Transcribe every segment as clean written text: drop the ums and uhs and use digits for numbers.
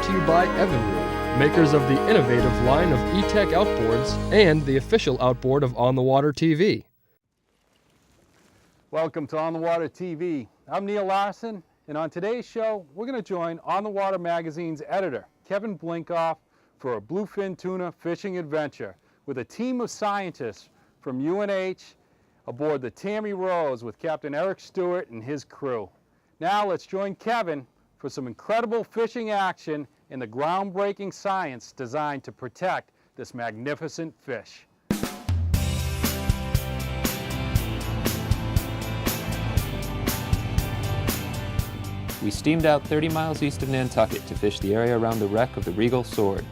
to you by Evinrude, makers of the innovative line of E-Tech outboards and the official outboard of On the Water TV. Welcome to On the Water TV. I'm Neil Larson, and on today's show, we're going to join On the Water magazine's editor, Kevin Blinkoff, for a bluefin tuna fishing adventure with a team of scientists from UNH aboard the Tammy Rose with Captain Eric Stewart and his crew. Now let's join Kevin for some incredible fishing action and the groundbreaking science designed to protect this magnificent fish. We steamed out 30 miles east of Nantucket to fish the area around the wreck of the Regal Sword.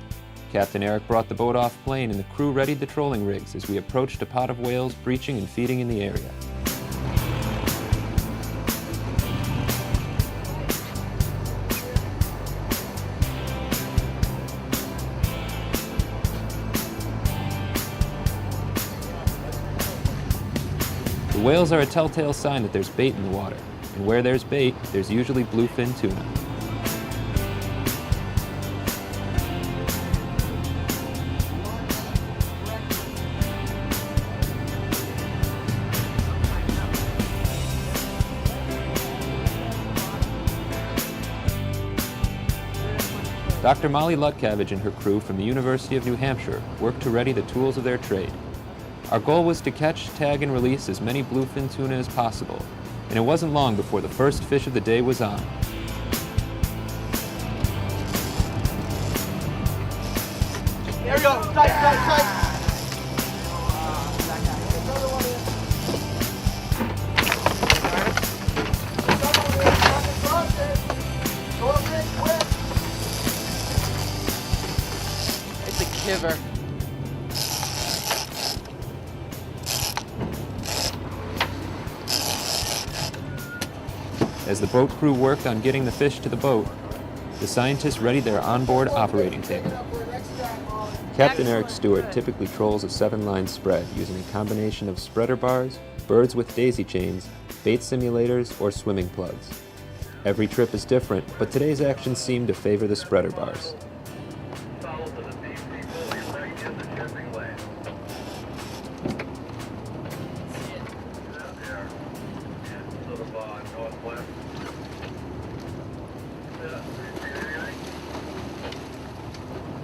Captain Eric brought the boat off plane and the crew readied the trolling rigs as we approached a pod of whales breaching and feeding in the area. The whales are a telltale sign that there's bait in the water, and where there's bait, there's usually bluefin tuna. Dr. Molly Lutcavage and her crew from the University of New Hampshire worked to ready the tools of their trade. Our goal was to catch, tag, and release as many bluefin tuna as possible, and it wasn't long before the first fish of the day was on. There we go. Tight, tight, tight. It's a kiver. As the boat crew worked on getting the fish to the boat, the scientists readied their onboard operating table. Captain Eric Stewart typically trolls a 7-line spread using a combination of spreader bars, birds with daisy chains, bait simulators, or swimming plugs. Every trip is different, but today's action seemed to favor the spreader bars.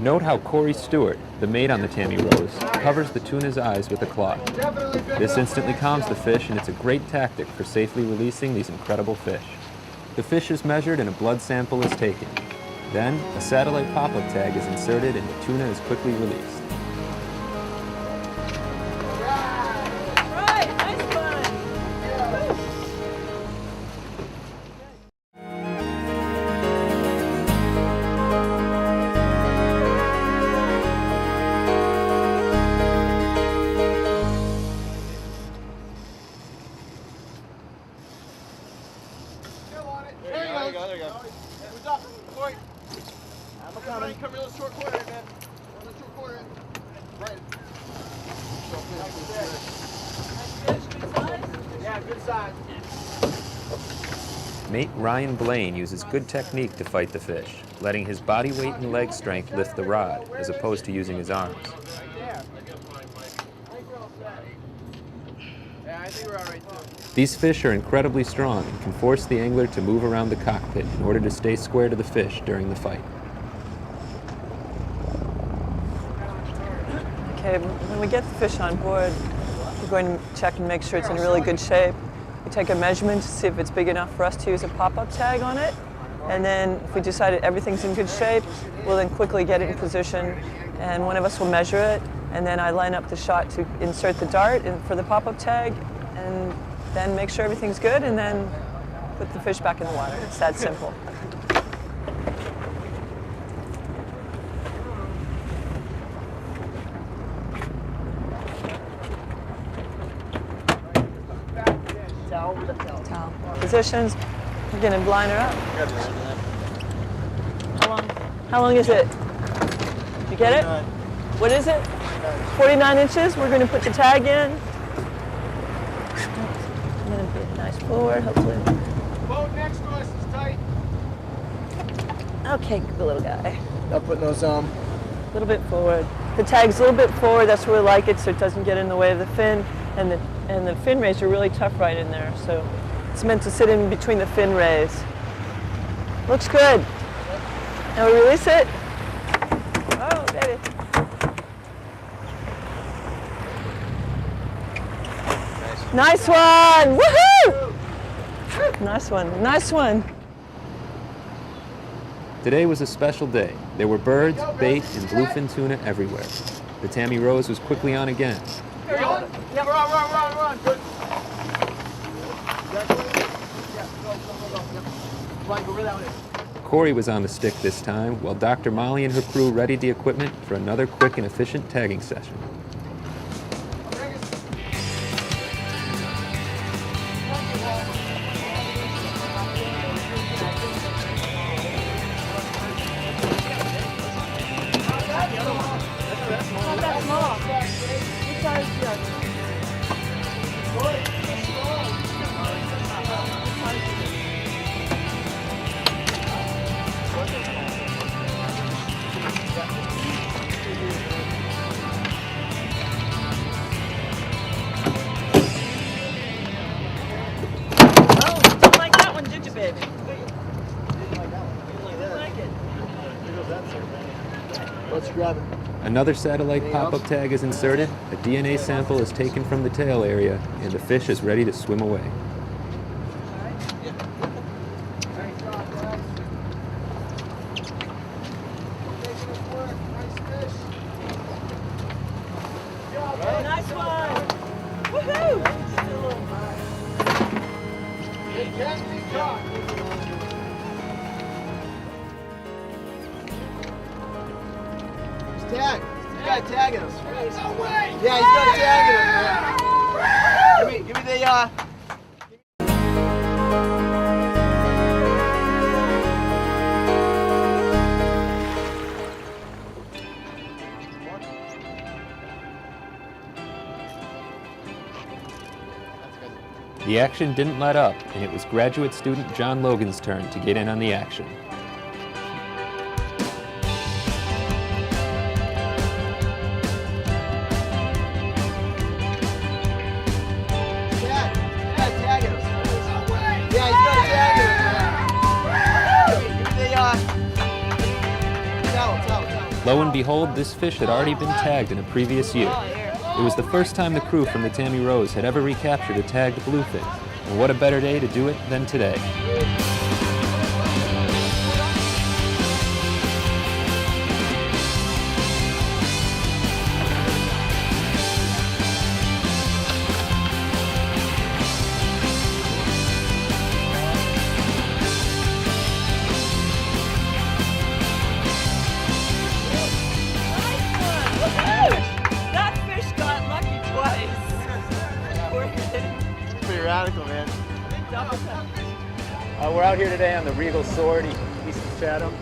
Note how Corey Stewart, the mate on the Tammy Rose, covers the tuna's eyes with a cloth. This instantly calms the fish, and it's a great tactic for safely releasing these incredible fish. The fish is measured and a blood sample is taken. Then, a satellite pop-up tag is inserted and the tuna is quickly released. Come real short corner, man. Real short corner. Right. Yeah, good size. Mate Ryan Blaine uses good technique to fight the fish, letting his body weight and leg strength lift the rod, as opposed to using his arms. Yeah, I think we're all right too. These fish are incredibly strong and can force the angler to move around the cockpit in order to stay square to the fish during the fight. Okay, when we get the fish on board, we're going to check and make sure it's in really good shape. We take a measurement to see if it's big enough for us to use a pop-up tag on it. And then if we decide everything's in good shape, we'll then quickly get it in position, and one of us will measure it, and then I line up the shot to insert the dart for the pop-up tag, and then make sure everything's good, and then put the fish back in the water. It's that simple. Towel. Positions. We're going to line her up. How long is it? You get it? What is it? 49 inches. We're going to put the tag in. I'm going to be a nice forward, hopefully. Boat next to us is tight. Okay, good little guy. Not putting those A little bit forward. The tag's a little bit forward, that's where we like it, so it doesn't get in the way of the fin. And the fin rays are really tough right in there, so it's meant to sit in between the fin rays. Looks good. Now we release it. Oh, baby. Nice one! Woohoo! Nice one, nice one. Today was a special day. There were birds, bait, and bluefin tuna everywhere. The Tammy Rose was quickly on again. Run. Good. Go without it. Corey was on the stick this time, while Dr. Molly and her crew readied the equipment for another quick and efficient tagging session. Let's grab it. Another satellite pop-up tag is inserted, a DNA sample is taken from the tail area, and the fish is ready to swim away. Nice one! Woohoo! It can be caught. Tag. He's got tagging us. No way. Yeah, he's got tagging us. Give me the The action didn't let up, and it was graduate student John Logan's turn to get in on the action. Lo and behold, this fish had already been tagged in a previous year. It was the first time the crew from the Tammy Rose had ever recaptured a tagged bluefin, and what a better day to do it than today. Radical, man. We're out here today on the Regal Sword east of Chatham,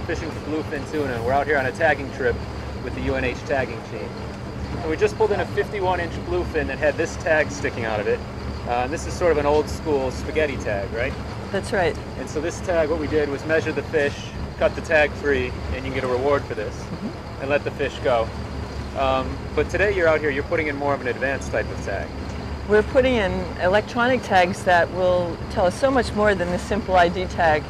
fishing for bluefin tuna. We're out here on a tagging trip with the UNH tagging team. And we just pulled in a 51-inch bluefin that had this tag sticking out of it. And this is sort of an old school spaghetti tag, right? That's right. And so this tag, what we did was measure the fish, cut the tag free, and you can get a reward for this, and let the fish go. But today you're out here, you're putting in more of an advanced type of tag. We're putting in electronic tags that will tell us so much more than the simple ID tag.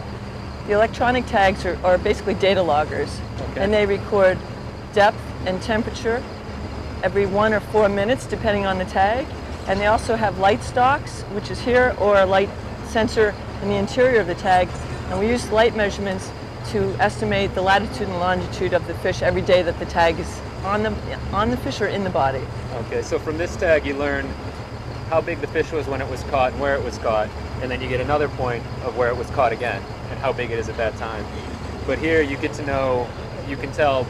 The electronic tags are basically data loggers, and they record depth and temperature every 1 or 4 minutes, depending on the tag. And they also have light stalks, which is here, or a light sensor in the interior of the tag. And we use light measurements to estimate the latitude and longitude of the fish every day that the tag is on the fish or in the body. Okay, so from this tag you learn how big the fish was when it was caught and where it was caught, and then you get another point of where it was caught again and how big it is at that time. But here you get to know, you can tell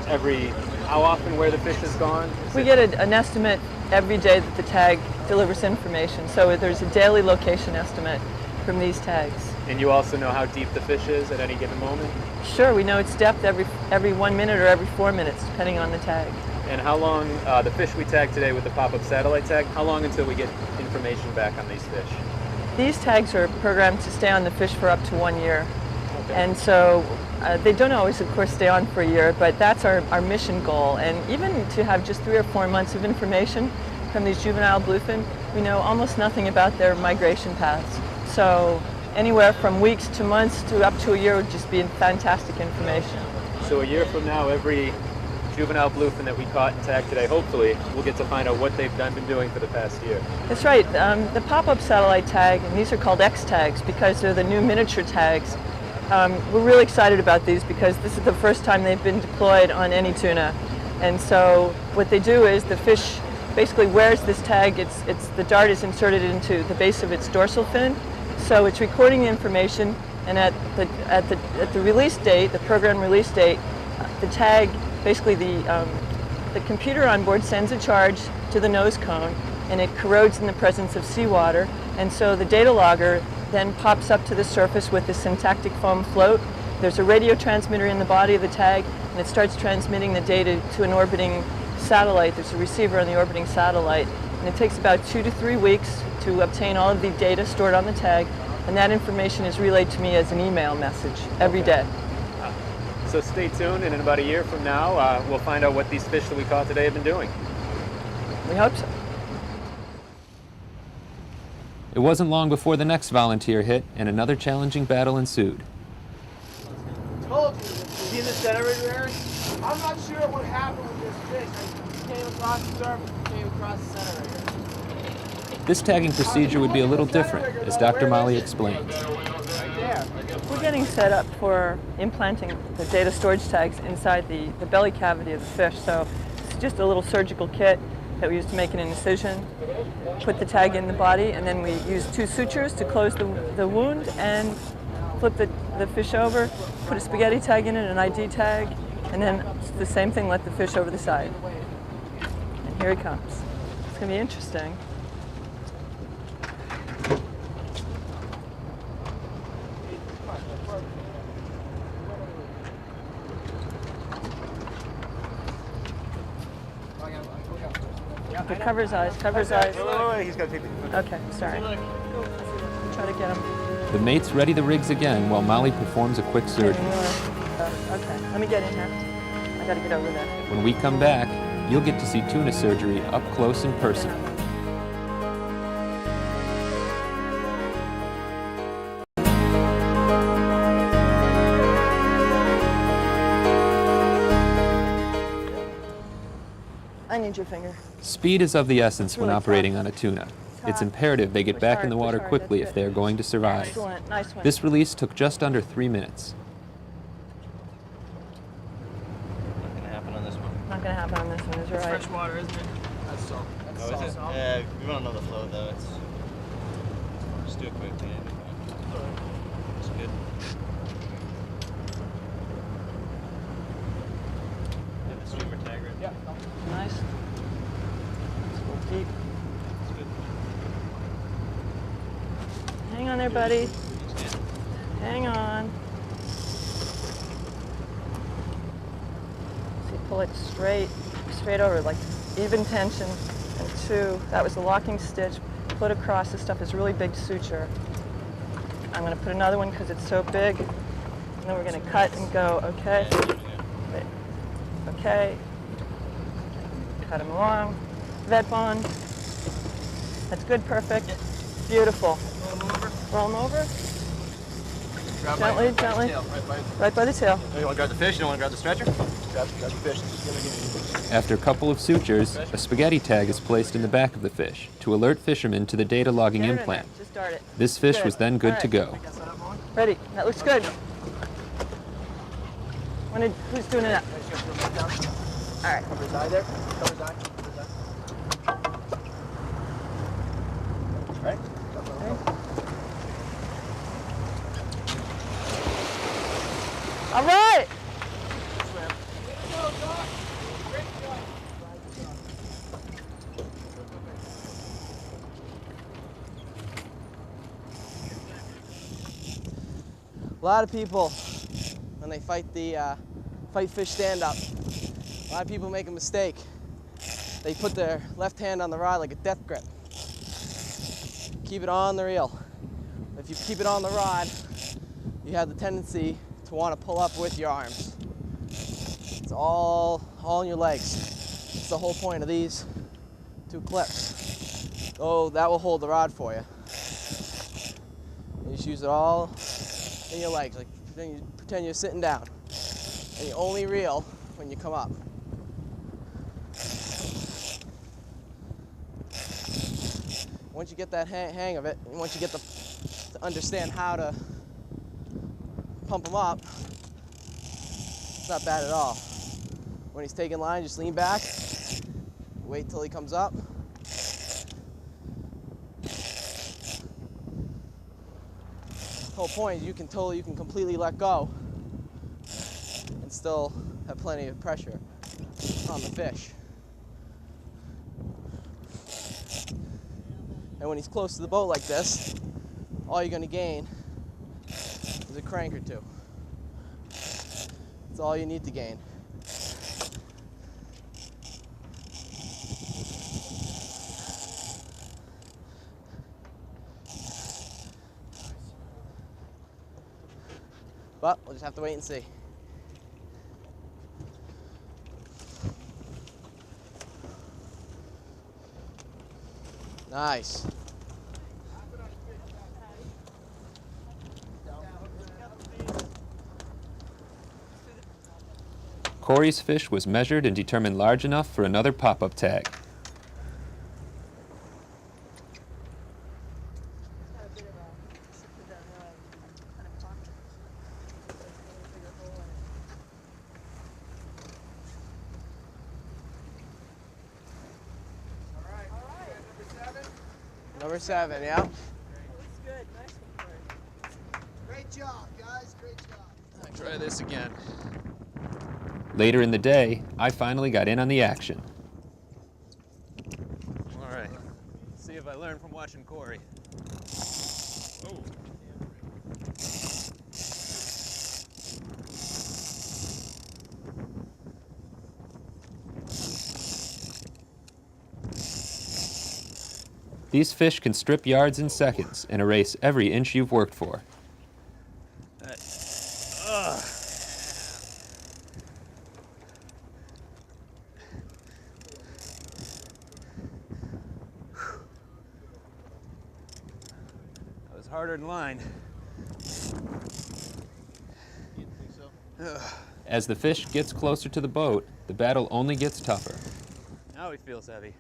how often where the fish is gone. We get an estimate every day that the tag delivers information, so there's a daily location estimate from these tags. And you also know how deep the fish is at any given moment? Sure, we know its depth every 1 minute or every 4 minutes, depending on the tag. And how long, the fish we tagged today with the pop-up satellite tag, how long until we get information back on these fish? These tags are programmed to stay on the fish for up to 1 year. And so they don't always, of course, stay on for a year, but that's our mission goal. And even to have just 3 or 4 months of information from these juvenile bluefin, we know almost nothing about their migration paths. So anywhere from weeks to months to up to a year would just be fantastic information. So a year from now, every juvenile bluefin that we caught and tagged today, hopefully, we'll get to find out what they've been doing for the past year. That's right. The pop-up satellite tag, and these are called X tags because they're the new miniature tags. We're really excited about these because this is the first time they've been deployed on any tuna. And so what they do is the fish basically wears this tag. The dart is inserted into the base of its dorsal fin. So it's recording the information, and at the release date, the program release date, the tag, basically the computer on board sends a charge to the nose cone, and it corrodes in the presence of seawater. And so the data logger then pops up to the surface with the syntactic foam float. There's a radio transmitter in the body of the tag, and it starts transmitting the data to an orbiting satellite. There's a receiver on the orbiting satellite, and it takes about 2 to 3 weeks to obtain all of the data stored on the tag, and that information is relayed to me as an email message every day. So stay tuned, and in about a year from now, we'll find out what these fish that we caught today have been doing. We hope so. It wasn't long before the next volunteer hit, and another challenging battle ensued. Told you. See in the center right there? I'm not sure what happened with this fish. I came across the surface, came across the center right here. This tagging procedure would be a little different, as Dr. Molly explains. Right there. We're getting set up for implanting the data storage tags inside the belly cavity of the fish. So it's just a little surgical kit that we use to make an incision, put the tag in the body, and then we use 2 sutures to close the wound and flip the fish over, put a spaghetti tag in it, an ID tag, and then the same thing, let the fish over the side. And here he comes. It's going to be interesting. Okay, cover his eyes, cover his eyes. Wait, he's got to take the... Okay, sorry. Try to get him. The mates ready the rigs again while Molly performs a quick surgery. Okay, let me get in here. I gotta get over there. When we come back, you'll get to see tuna surgery up close and personal. I need your finger. Speed is of the essence when really operating tough. on a tuna. It's Tough. imperative they get Push back hard, in the push water hard, quickly that's if they are it. going to survive. Excellent, nice one. This release took just under 3 minutes. Not gonna happen on this one. Not gonna happen on this one, is right. Fresh water, isn't it? That's salt. That's Oh, is it? salt. Yeah, we want to know the flow though. It's just do it quickly. It's good. Have the streamer tag right? Yeah. Nice. It's a little deep. It's good. Hang on there, buddy. Hang on. See, pull it straight over, like even tension. And 2, that was the locking stitch. Put across. This stuff is really big suture. I'm going to put another one because it's so big. And then we're going to cut and go. Okay. Wait. Okay. Cut him along. Vet bond. That's good. Perfect. Beautiful. Roll him over. Gently, gently. Tail, Right by the tail. You want to grab the fish? You don't want to grab the stretcher? Grab the fish. Give me. After a couple of sutures, a spaghetti tag is placed in the back of the fish to alert fishermen to the data logging Get it in implant. there. Just dart it. This fish Good. was then good All to right. go. Ready. That looks good. Who's doing it? All right. Cover his eye there. Cover his eye. Cover his eye. Right? All right. A lot of people, when they fight fish stand-up, a lot of people make a mistake. They put their left hand on the rod like a death grip. Keep it on the reel. If you keep it on the rod, you have the tendency to want to pull up with your arms. It's all in your legs. It's the whole point of these two clips. Oh, that will hold the rod for you. You just use it all in your legs, like pretend you're sitting down. And you only reel when you come up. Once you get that hang of it, and once you get to understand how to pump them up, it's not bad at all. When he's taking line, just lean back, wait till he comes up. The whole point is you can completely let go and still have plenty of pressure on the fish. And when he's close to the boat like this, all you're going to gain is a crank or two. That's all you need to gain. But we'll just have to wait and see. Nice. Corey's fish was measured and determined large enough for another pop-up tag. Number 7, yeah. Looks good. Nice one, Corey. Great job, guys. Great job. I'll try this again. Later in the day, I finally got in on the action. All right. See if I learn from watching Corey. Oh. These fish can strip yards in seconds and erase every inch you've worked for. That was harder than line. You think so? As the fish gets closer to the boat, the battle only gets tougher. Now he feels heavy.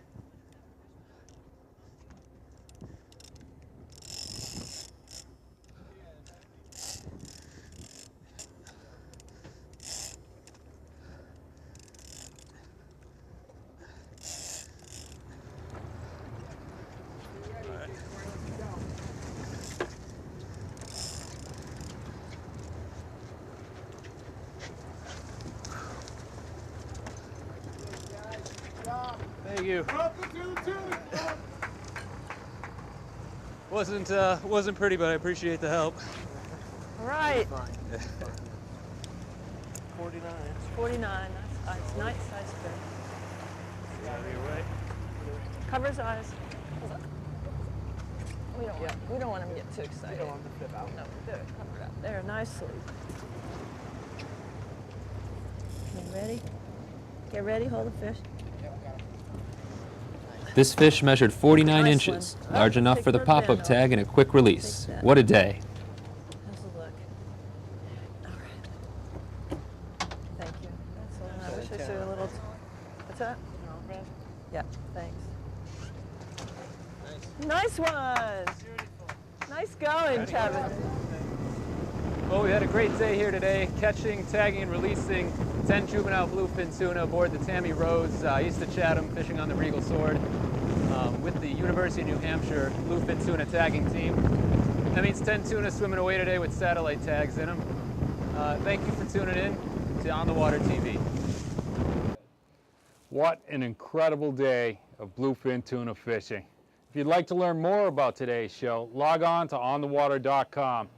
Thank you. Wasn't pretty, but I appreciate the help. All right. 49. 49. Nice, nice size fish. Cover his eyes. We don't want him to get too excited. You don't want him to flip out. No, do it. Cover it up. There, nicely. You ready? Get ready. Hold the fish. This fish measured 49 Nice inches, one. large enough Take for the the pop-up band tag and a quick release. Take that. What a day. How's the look? All right. Thank you. Excellent. I wish I saw a little. What's that? Yeah. Thanks. Nice one. Nice going, Kevin. Well, we had a great day here today, catching, tagging, and releasing 10 juvenile bluefin tuna aboard the Tammy Rose east of Chatham, fishing on the Regal Sword with the University of New Hampshire bluefin tuna tagging team. That means 10 tuna swimming away today with satellite tags in them. Thank you for tuning in to On the Water TV. What an incredible day of bluefin tuna fishing. If you'd like to learn more about today's show, log on to onthewater.com.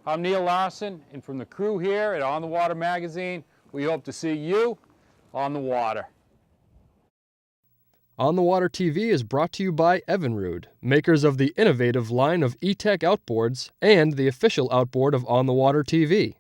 I'm Neil Larson, and from the crew here at On the Water magazine, we hope to see you on the water. On the Water TV is brought to you by Evinrude, makers of the innovative line of E-Tech outboards and the official outboard of On the Water TV.